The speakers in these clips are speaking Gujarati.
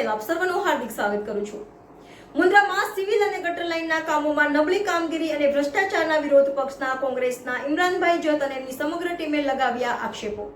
ચેનલ આપ સર્વનું હાર્દિક સ્વાગત કરું છું। મુન્દ્રામાં સિવિલ અને ગટર લાઇનના કામોમાં નબળી કામગીરી અને ભ્રષ્ટાચારના વિરોધ પક્ષના કોંગ્રેસના ઇમરાનભાઈ જત અને એમની સમગ્ર ટીમે લગાવ્યા આક્ષેપો।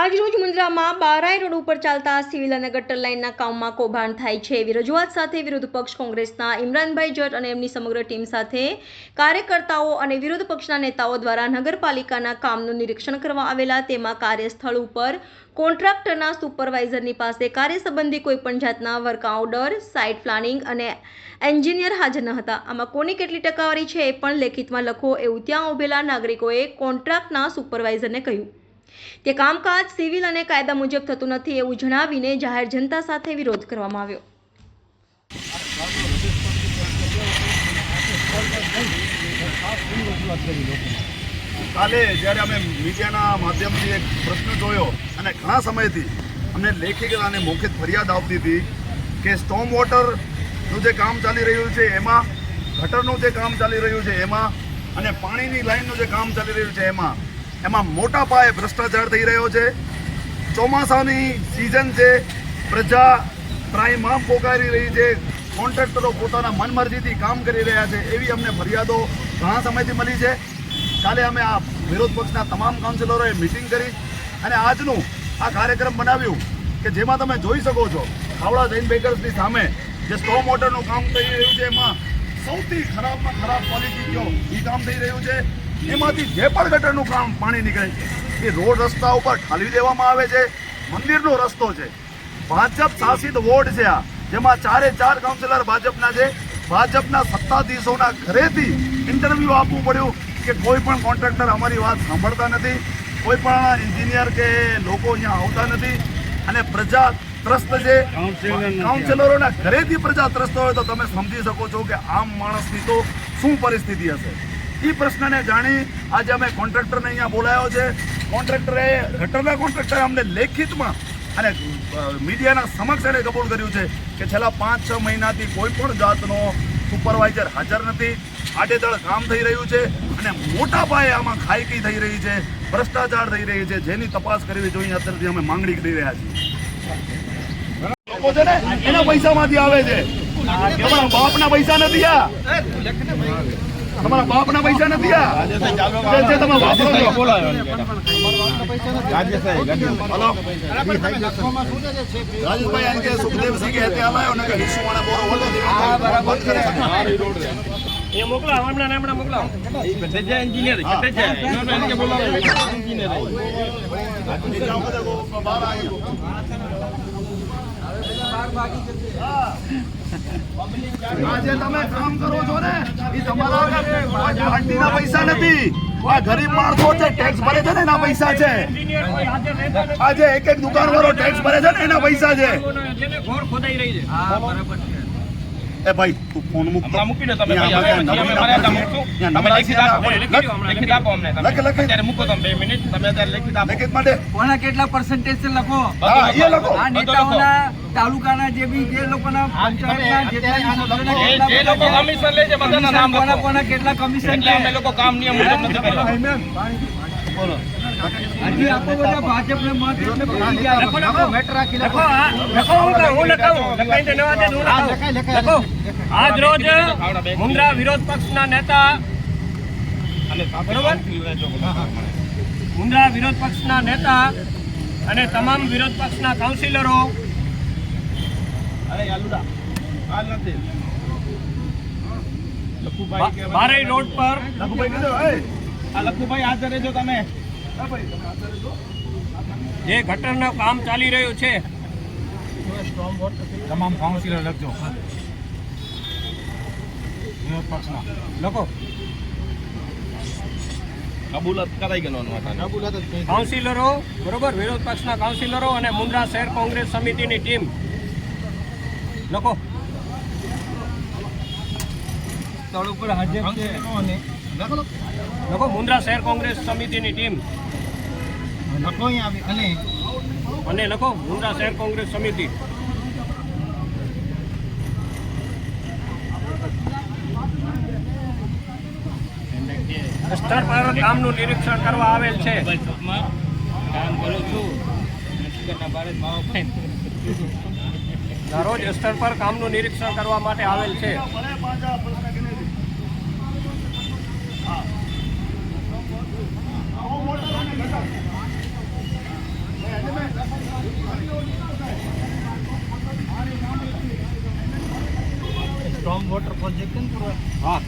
આજરોજ મુન્દ્રામાં બારાઈ રોડ ઉપર ચાલતા સિવિલ અને ગટર લાઇનના કામમાં કૌભાંડ થાય છે એવી રજૂઆત સાથે વિરોધ પક્ષ કોંગ્રેસના ઇમરાનભાઈ જટ અને એમની સમગ્ર ટીમ સાથે કાર્યકર્તાઓ અને વિરોધ પક્ષના નેતાઓ દ્વારા નગરપાલિકાના કામનું નિરીક્ષણ કરવા આવેલા। તેમાં કાર્યસ્થળ ઉપર કોન્ટ્રાક્ટરના સુપરવાઇઝરની પાસે કાર્ય સંબંધી કોઈપણ જાતના વર્ક ઓર્ડર, સાઇટ પ્લાનિંગ અને એન્જિનિયર હાજર ન હતા। આમાં કોની કેટલી ટકાવારી છે એ પણ લેખિતમાં લખો એવું ત્યાં ઉભેલા નાગરિકોએ કોન્ટ્રાક્ટના સુપરવાઇઝરને કહ્યું। તે કામકાજ સિવિલ અને કાયદા મુજબ થતું નથી એવું જણાવીને જાહેર જનતા સાથે વિરોધ કરવામાં આવ્યો। કાલે જ્યારે અમે મીડિયાના માધ્યમથી એક પ્રશ્ન જોયો અને ઘણા સમયથી અમને લેખિત અને મૌખિક ફરિયાદ આવતી હતી કે સ્ટોમ વોટરનું જે કામ ચાલી રહ્યું છે એમાં, ગટરનું જે કામ ચાલી રહ્યું છે એમાં અને પાણીની લાઇનનું જે કામ ચાલી રહ્યું છે એમાં મોટા પાયે ભ્રષ્ટાચાર થઈ રહ્યો છે। ચોમાસાની સિઝન છે, પ્રજા ત્રાહિમામ પોકારી રહી છે, કોન્ટ્રાક્ટરો પોતાના મનમરજીથી કામ કરી રહ્યા છે એવી અમને ફરિયાદો ઘણા સમયથી મળી છે। કાલે અમે આ વિરોધ પક્ષના તમામ કાઉન્સિલરોએ મિટિંગ કરી અને આજનું આ કાર્યક્રમ બનાવ્યું કે જેમાં તમે જોઈ શકો છો ખાવડા જૈન બેકર્સની સામે જે સ્ટોમ વોટરનું કામ થઈ રહ્યું છે એમાં સૌથી ખરાબમાં ખરાબ ક્વોલિટી જો એ કામ થઈ રહ્યું છે। એમાંથી જે પણ ગટરનું કામ પાણી નીકળે છે એ રોડ રસ્તા ઉપર ઠાલવી દેવામાં આવે છે। મંદિરનો રસ્તો છે, ભાજપ શાસિત વોર્ડ છે આ, જેમાં 4 કાઉન્સિલર ભાજપના છે। ભાજપના સત્તાધીશોના ઘરેથી ઇન્ટરવ્યૂ આપવું પડ્યું કે કોઈ પણ કોન્ટ્રાક્ટર અમારી વાત સાંભળતા નથી, કોઈ પણ એન્જિનિયર કે લોકો અહીંયા આવતા નથી અને પ્રજા ત્રસ્ત છે। કાઉન્સિલરોના ઘરેથી પ્રજા ત્રસ્ત હોય તો તમે સમજી શકો છો કે આમ માણસની તો શું પરિસ્થિતિ હશે। એ પ્રશ્નને જાણી આજે અમે કોન્ટ્રાક્ટરને અહીંયા બોલાવ્યો છે। ગટરના કોન્ટ્રાક્ટરે અમને લેખિતમાં અને મીડિયાના સમક્ષ એને કબૂલ કર્યું છે કે છેલ્લા 5-6 મહિનાથી કોઈ પણ જાતનો સુપરવાઇઝર હાજર નથી, આડેધડ કામ થઈ રહ્યું છે અને મોટા પાયે આમાં ખાઈકી થઈ રહી છે, ભ્રષ્ટાચાર થઈ રહી છે, જેની તપાસ કરવી જોઈએ અત્યારથી અમે માંગણી કરી રહ્યા છીએ। લોકો છે ને એના પૈસામાંથી આવે છે, તમારા બાપના પૈસા નથી આ, તમારા બાપના પૈસા નથી આ જે તમે વાપરો છો। રાજેશભાઈ આને કે સુખદેવસિંહ કે તે આલાયો ને કે વિશુવાણા બોરો વળો એ મોકલાવ હમણાં મોકલાવ ગટેજા એન્જિનિયર ગટેજા એને કે બોલાવો એન્જિનિયર આજે તમે કામ કરો છો ને એ તમારા પાર્ટીના પૈસા નથી, આ ગરીબ માણસો છે ટેક્સ ભરે છે ને એના પૈસા છે। આજે એક દુકાન વાળો ટેક્સ ભરે છે ને એના પૈસા છે। ઘોર ખોદાઈ રહી છે। હા બરાબર છે। એ ભાઈ તું ફોન મૂક, મૂકી દો તમે લેખિત આપો અમને, અત્યારે મૂકો તમે 2 મિનિટ, તમે અત્યારે લેખિત આપો। લેખિત માટે કોના કેટલા પર્સન્ટેજ છે લખો, હા એ લખો। આ નેતાઓના તાલુકાના જે બી જે લોકોના પંચાયતના જેટલા જે લોકો કમિશન લે છે બધાના નામ લખો, કોના કેટલા કમિશન છે, અમે લોકો કામ નિયમ મુજબ નથી કરતા। બોલો હજી આપો બધા ભાજપને મત એટલે પડી ગયા લખો મેટર રાખી લખો હું લખાવું લખાઈ દે નવા દે હું લખો। આજ રોજ મુન્દ્રા વિરોધ પક્ષના નેતા બરોબર મુન્દ્રા વિરોધ પક્ષના નેતા અને તમામ વિરોધ પક્ષના કાઉન્સિલરો બારાઈ રોડ પર લખુભાઈ હાજર રહેજો તમે, જે ગટરનું કામ ચાલી રહ્યું છે તમામ કાઉન્સિલર લખજો વિરોધ પક્ષના લખો। કબૂલાત કરાઈ ગયેલો કાઉન્સિલરો બરોબર, વિરોધ પક્ષના કાઉન્સિલરો અને મુન્દ્રા શહેર કોંગ્રેસ સમિતિની ટીમ લખો. સ્થળ ઉપર હાજર છે અને લખો મુન્દ્રા શહેર કોંગ્રેસ સમિતિની ટીમ લખો અહીંયા આવી અને લખો મુન્દ્રા શહેર કોંગ્રેસ સમિતિ. સ્થળ પર કામનું નિરીક્ષણ કરવા આવેલ છે. દરરોજ સ્થળ પર કામનું નિરીક્ષણ કરવા માટે આવેલ છે. સ્ટ્રોંગ વોટર પ્રોજેક્ટ હા,